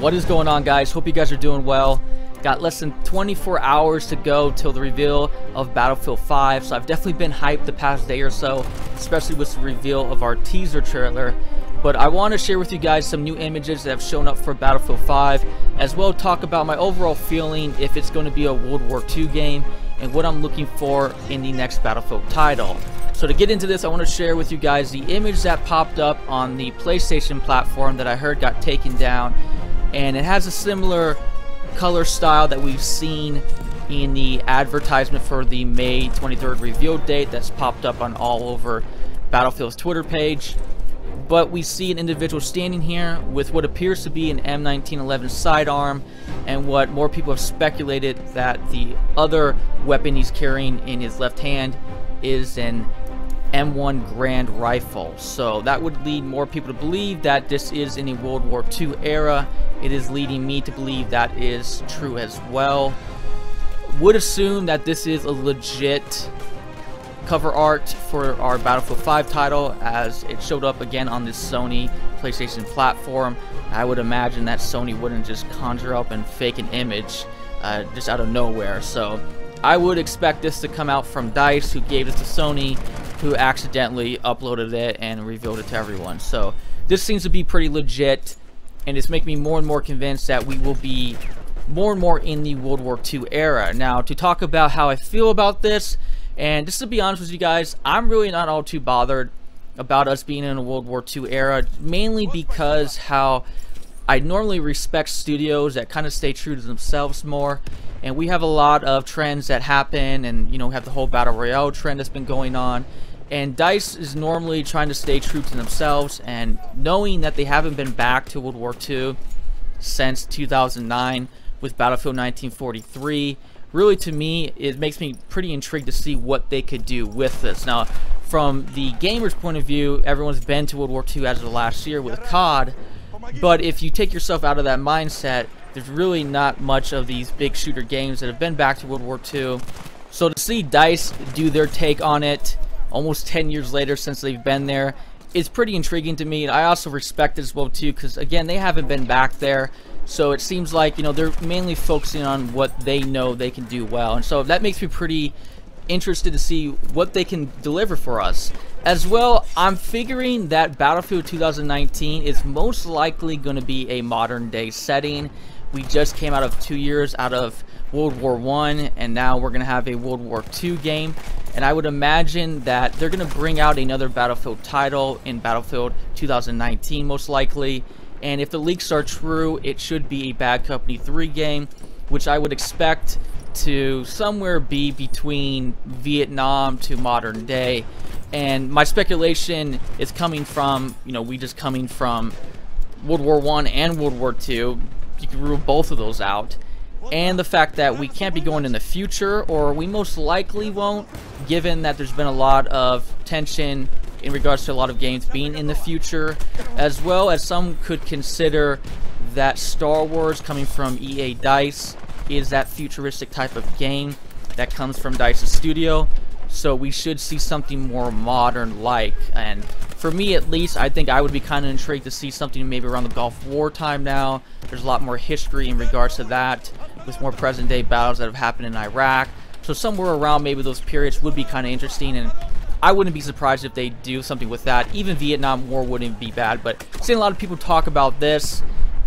What is going on, guys? Hope you guys are doing well. Got less than 24 hours to go till the reveal of Battlefield 5, so I've definitely been hyped the past day or so, especially with the reveal of our teaser trailer. But I want to share with you guys some new images that have shown up for Battlefield 5, as well talk about my overall feeling if it's going to be a World War II game, and what I'm looking for in the next Battlefield title. So to get into this, I want to share with you guys the image that popped up on the PlayStation platform that I heard got taken down, and it has a similar color style that we've seen in the advertisement for the May 23rd reveal date that's popped up on all over Battlefield's Twitter page. But we see an individual standing here with what appears to be an M1911 sidearm, and what more people have speculated that the other weapon he's carrying in his left hand is an M1 Grand Rifle. So that would lead more people to believe that this is in a World War II era. It is leading me to believe that is true as well. Would assume that this is a legit cover art for our Battlefield 5 title, as it showed up again on this Sony PlayStation platform. I would imagine that Sony wouldn't just conjure up and fake an image just out of nowhere. So I would expect this to come out from DICE, who gave this to Sony, who accidentally uploaded it and revealed it to everyone. So this seems to be pretty legit, and it's making me more and more convinced that we will be more and more in the World War II era. Now, to talk about how I feel about this, and just to be honest with you guys, I'm really not all too bothered about us being in a World War II era, mainly because how I normally respect studios that kind of stay true to themselves more. And we have a lot of trends that happen, and we have the whole Battle Royale trend that's been going on. And DICE is normally trying to stay true to themselves, and knowing that they haven't been back to World War II since 2009 with Battlefield 1943, really, to me, it makes me pretty intrigued to see what they could do with this. Now, from the gamer's point of view, everyone's been to World War II as of last year with COD, but if you take yourself out of that mindset, there's really not much of these big shooter games that have been back to World War II. So to see DICE do their take on it almost 10 years later since they've been there, it's pretty intriguing to me. And I also respect it as well too, because again, they haven't been back there. So it seems like, they're mainly focusing on what they know they can do well. And so that makes me pretty interested to see what they can deliver for us. As well, I'm figuring that Battlefield 2019 is most likely going to be a modern day setting. We just came out of 2 years out of World War I, and now we're going to have a World War II game. And I would imagine that they're going to bring out another Battlefield title in Battlefield 2019 most likely. And if the leaks are true, it should be a Bad Company 3 game, which I would expect to somewhere be between Vietnam to modern day. And my speculation is coming from, we just coming from World War I and World War II. You can rule both of those out. And the fact that we can't be going in the future, or we most likely won't, given that there's been a lot of tension in regards to a lot of games being in the future, as well as some could consider that Star Wars, coming from EA DICE, is that futuristic type of game that comes from DICE's studio. So we should see something more modern-like. And for me, at least, I think I would be kind of intrigued to see something maybe around the Gulf War time now. There's a lot more history in regards to that, with more present-day battles that have happened in Iraq. So somewhere around maybe those periods would be kind of interesting, and I wouldn't be surprised if they do something with that. Even Vietnam War wouldn't be bad, but seeing a lot of people talk about this,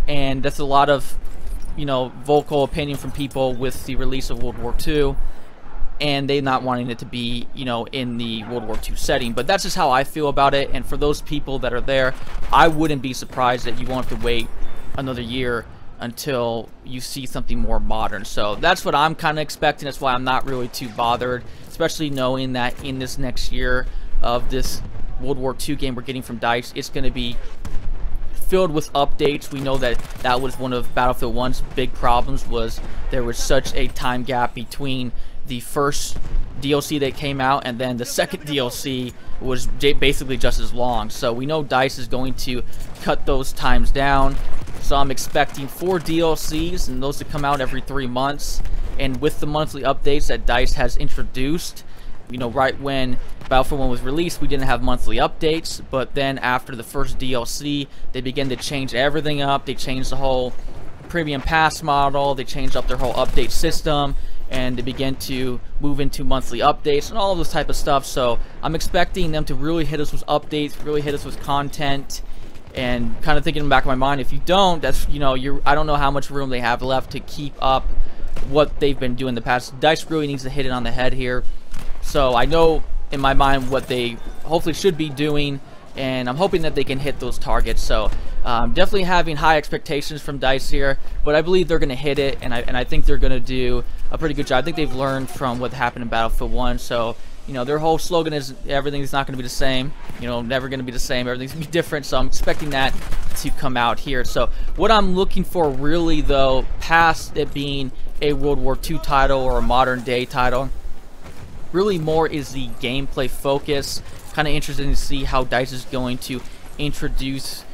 and that's a lot of, vocal opinion from people with the release of World War II, and they not wanting it to be, in the World War II setting. But that's just how I feel about it, and for those people that are there, I wouldn't be surprised that you won't have to wait another year until you see something more modern. So that's what I'm kind of expecting. That's why I'm not really too bothered, especially knowing that in this next year of this World War II game we're getting from DICE, it's going to be filled with updates. We know that that was one of Battlefield 1's big problems, was there was such a time gap between the first DLC that came out and then the second DLC was basically just as long. So we know DICE is going to cut those times down. So I'm expecting 4 DLCs, and those to come out every 3 months. And with the monthly updates that DICE has introduced, right when Battlefield 1 was released, we didn't have monthly updates, but then after the first DLC, they began to change everything up. They changed the whole premium pass model. They changed up their whole update system, and they began to move into monthly updates and all of this type of stuff. So I'm expecting them to really hit us with updates, really hit us with content, and kind of thinking in the back of my mind, if you don't, that's, you know, I don't know how much room they have left to keep up what they've been doing in the past. DICE really needs to hit it on the head here. So I know in my mind what they hopefully should be doing, and I'm hoping that they can hit those targets. So definitely having high expectations from DICE here, but I believe they're going to hit it, and I think they're going to do a pretty good job. I think they've learned from what happened in Battlefield 1. So, you know, their whole slogan is everything's not going to be the same, you know, never going to be the same, everything's going to be different. So I'm expecting that to come out here. So what I'm looking for really, though, past it being a World War II title or a modern day title, really more is the gameplay focus. Kind of interested to see how DICE is going to introduce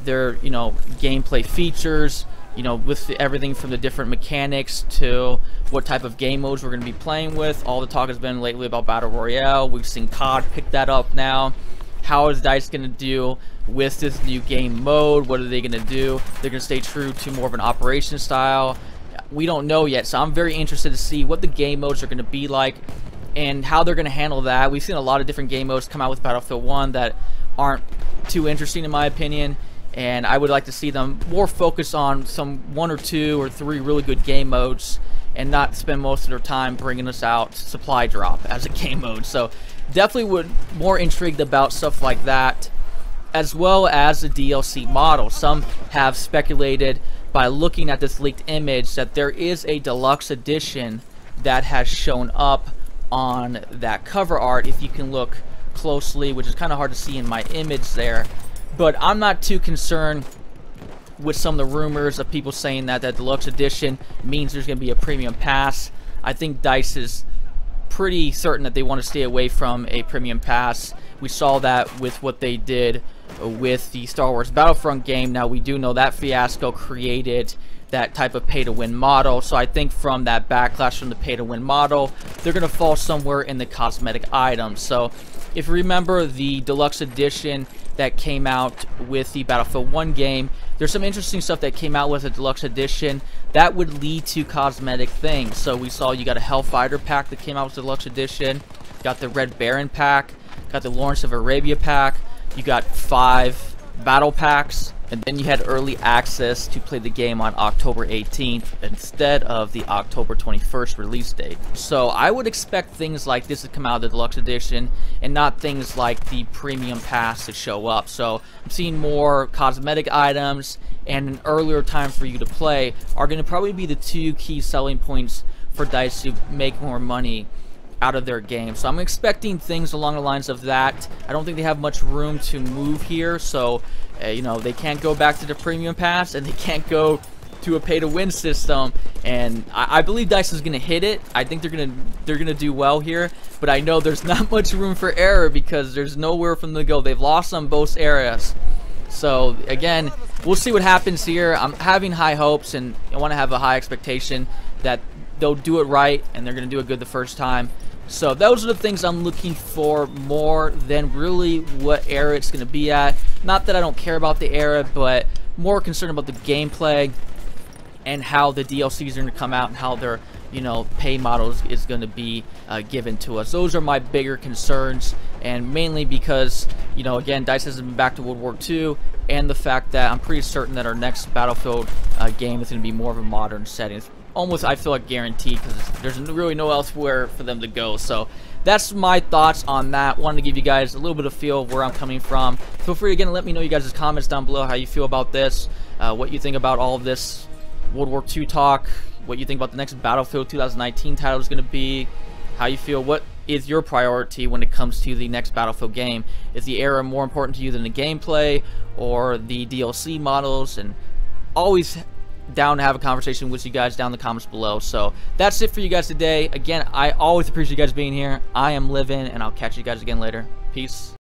their, you know, gameplay features, you know, with everything from the different mechanics to what type of game modes we're going to be playing with. All the talk has been lately about Battle Royale. We've seen COD pick that up now. How is DICE going to do with this new game mode? What are they going to do? They're going to stay true to more of an operation style. We don't know yet, so I'm very interested to see what the game modes are going to be like and how they're going to handle that. We've seen a lot of different game modes come out with Battlefield 1 that aren't too interesting in my opinion, and I would like to see them more focus on some 1 or 2 or 3 really good game modes and not spend most of their time bringing us out Supply Drop as a game mode. So definitely more intrigued about stuff like that, as well as the DLC model. Some have speculated by looking at this leaked image that there is a deluxe edition that has shown up on that cover art, if you can look closely, which is kind of hard to see in my image there. But I'm not too concerned with some of the rumors of people saying that that deluxe edition means there's going to be a premium pass. I think DICE is pretty certain that they want to stay away from a premium pass. We saw that with what they did with the Star Wars Battlefront game. Now, we do know that fiasco created that type of pay-to-win model, so I think from that backlash from the pay-to-win model, they're going to fall somewhere in the cosmetic items. So if you remember the deluxe edition that came out with the Battlefield 1 game, there's some interesting stuff that came out with a deluxe edition that would lead to cosmetic things. So we saw you got a Hellfighter pack that came out with the deluxe edition, got the Red Baron pack, got the Lawrence of Arabia pack, you got 5 battle packs, and then you had early access to play the game on October 18th instead of the October 21st release date. So I would expect things like this to come out of the deluxe edition and not things like the premium pass to show up. So I'm seeing more cosmetic items and an earlier time for you to play are going to probably be the 2 key selling points for DICE to make more money out of their game. So I'm expecting things along the lines of that. I don't think they have much room to move here, so you know, they can't go back to the premium pass and they can't go to a pay-to-win system, and I believe DICE is going to hit it. I think they're gonna do well here, but I know there's not much room for error because there's nowhere for them to go. They've lost on both areas. So again, we'll see what happens here. I'm having high hopes, and I want to have a high expectation that they'll do it right and they're going to do it good the first time. So those are the things I'm looking for more than really what era it's going to be at. Not that I don't care about the era, but more concerned about the gameplay and how the DLCs are going to come out and how their, you know, pay models is going to be given to us. Those are my bigger concerns, and mainly because, you know, again, DICE hasn't been back to World War II, and the fact that I'm pretty certain that our next Battlefield game is going to be more of a modern setting. It's almost, I feel like, guaranteed, because there's really no elsewhere for them to go. So that's my thoughts on that. Wanted to give you guys a little bit of feel of where I'm coming from. Feel free again to let me know you guys' comments down below, how you feel about this, what you think about all of this World War II talk, what you think about the next Battlefield 2019 title is going to be, how you feel, what is your priority when it comes to the next Battlefield game. Is the era more important to you than the gameplay or the DLC models? And always down to have a conversation with you guys down in the comments below. So that's it for you guys today. Again, I always appreciate you guys being here. I am Living, and I'll catch you guys again later. Peace.